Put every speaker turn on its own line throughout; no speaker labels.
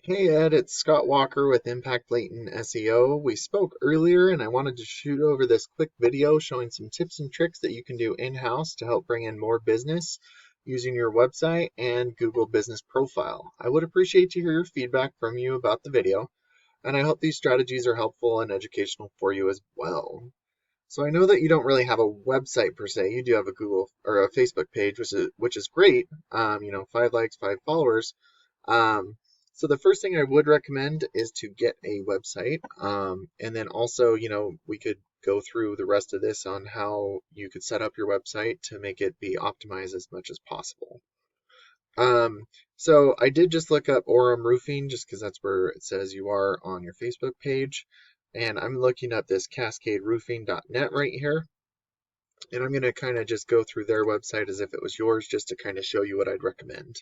Hey Ed, it's Scott Walker with Impact Latent SEO. We spoke earlier and I wanted to shoot over this quick video showing some tips and tricks that you can do in-house to help bring in more business using your website and Google Business Profile. I would appreciate to hear your feedback from you about the video, and I hope these strategies are helpful and educational for you as well. So I know that you don't really have a website per se. You do have a Google or a Facebook page, which is great. 5 likes, 5 followers. So the first thing I would recommend is to get a website. And then also, we could go through the rest of this on how you could set up your website to make it be optimized as much as possible. So I did just look up Orem Roofing just because that's where it says you are on your Facebook page. And I'm looking up this cascaderoofing.net right here. And I'm going to kind of just go through their website as if it was yours just to kind of show you what I'd recommend.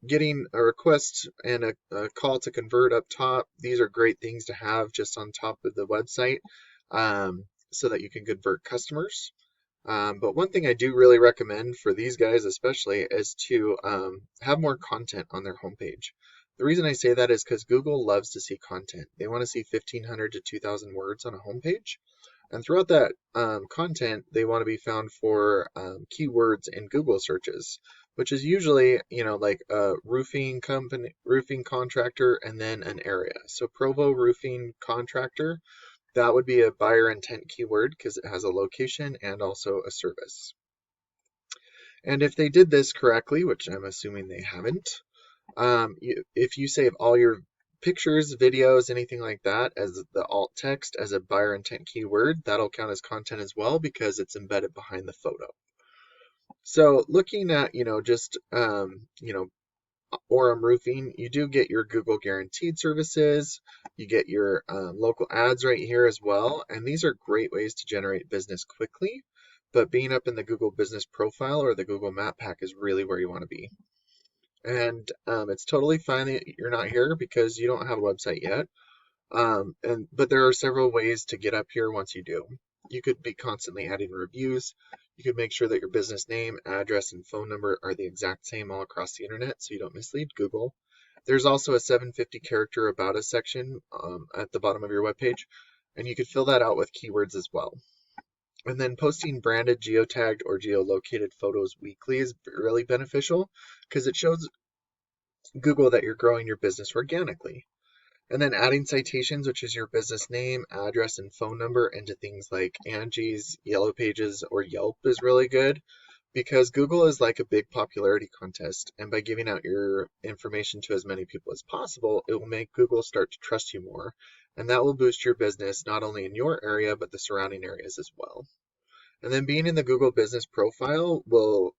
Getting a request and a call to convert up top, these are great things to have just on top of the website so that you can convert customers. But one thing I do really recommend for these guys especially is to have more content on their homepage. The reason I say that is because Google loves to see content. They want to see 1,500 to 2,000 words on a homepage. And throughout that content, they want to be found for keywords in Google searches, which is usually, like a roofing company, roofing contractor, and then an area. So Provo roofing contractor, that would be a buyer intent keyword because it has a location and also a service. And if they did this correctly, which I'm assuming they haven't, if you save all your pictures, videos, anything like that as the alt text as a buyer intent keyword, that'll count as content as well because it's embedded behind the photo. So looking at, Orem Roofing, you do get your Google guaranteed services. You get your local ads right here as well. And these are great ways to generate business quickly. But being up in the Google Business Profile or the Google Map Pack is really where you want to be. And it's totally fine that you're not here because you don't have a website yet. But there are several ways to get up here once you do. You could be constantly adding reviews. You could make sure that your business name, address, and phone number are the exact same all across the internet so you don't mislead Google. There's also a 750 character about us section at the bottom of your webpage, and you could fill that out with keywords as well. And then posting branded, geotagged, or geolocated photos weekly is really beneficial because it shows Google that you're growing your business organically. And then adding citations, which is your business name, address, and phone number into things like Angie's, Yellow Pages, or Yelp is really good because Google is like a big popularity contest. And by giving out your information to as many people as possible, it will make Google start to trust you more. And that will boost your business not only in your area, but the surrounding areas as well. And then being in the Google Business Profile will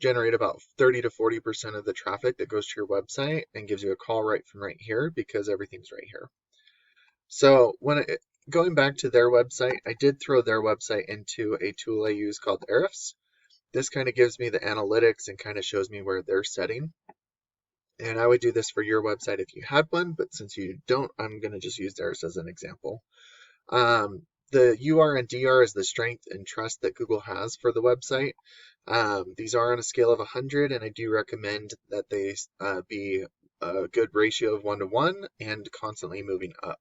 generate about 30 to 40% of the traffic that goes to your website and gives you a call right from right here because everything's right here. So going back to their website, I did throw their website into a tool I use called Ahrefs. This kind of gives me the analytics and kind of shows me where they're setting. And I would do this for your website if you had one, but since you don't, I'm going to just use theirs as an example. The UR and DR is the strength and trust that Google has for the website. These are on a scale of 100, and I do recommend that they be a good ratio of 1-to-1 and constantly moving up.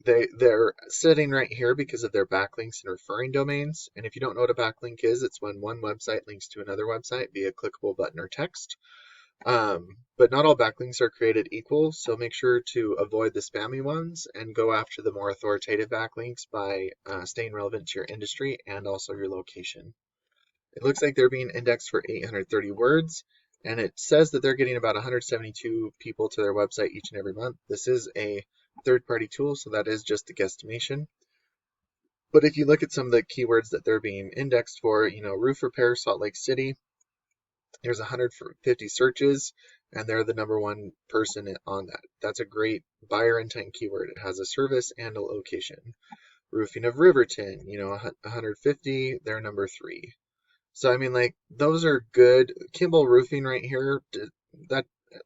They're sitting right here because of their backlinks and referring domains. And if you don't know what a backlink is, it's when one website links to another website via clickable button or text. But not all backlinks are created equal, so make sure to avoid the spammy ones and go after the more authoritative backlinks by staying relevant to your industry and also your location. It looks like they're being indexed for 830 words, and it says that they're getting about 172 people to their website each and every month. This is a third-party tool, so that is just a guesstimation. But if you look at some of the keywords that they're being indexed for, roof repair, Salt Lake City, there's 150 searches, and they're the #1 person on that. That's a great buyer intent keyword. It has a service and a location. Roofing of Riverton, 150, they're #3. So, I mean, like, those are good. Kimball Roofing right here,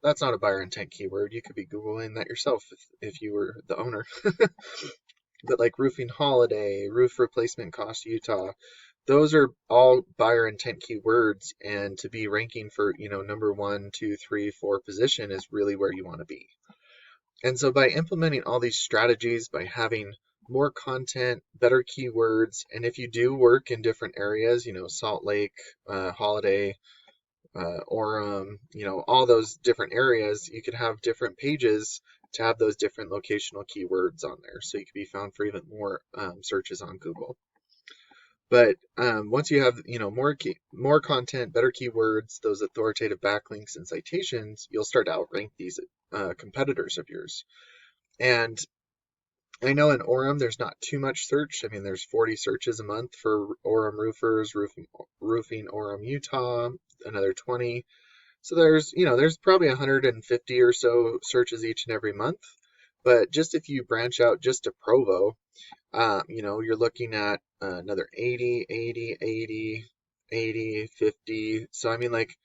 that's not a buyer intent keyword. You could be Googling that yourself if you were the owner. But like Roofing Holiday, Roof Replacement Cost Utah, those are all buyer intent keywords, and to be ranking for, number 1, 2, 3, 4 position is really where you want to be. And so by implementing all these strategies, by having more content, better keywords, and if you do work in different areas, Salt Lake, Holiday, Orem, all those different areas, you could have different pages to have those different locational keywords on there. So you could be found for even more searches on Google. But once you have, more content, better keywords, those authoritative backlinks and citations, you'll start to outrank these competitors of yours. And I know in Orem there's not too much search. I mean, there's 40 searches a month for Orem roofers, roofing Orem, Utah, another 20. So there's probably 150 or so searches each and every month. But just if you branch out just to Provo, you're looking at another 80, 80, 80, 80, 50. So, I mean, like,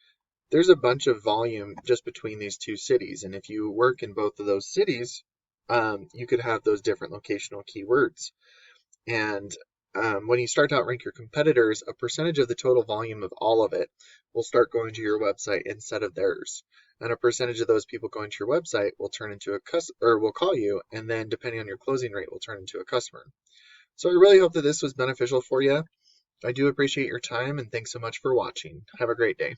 there's a bunch of volume just between these two cities. And if you work in both of those cities, you could have those different locational keywords. And when you start to outrank your competitors, a percentage of the total volume of all of it will start going to your website instead of theirs. And a percentage of those people going to your website will turn into will call you, and then depending on your closing rate, will turn into a customer. So I really hope that this was beneficial for you. I do appreciate your time, and thanks so much for watching. Have a great day.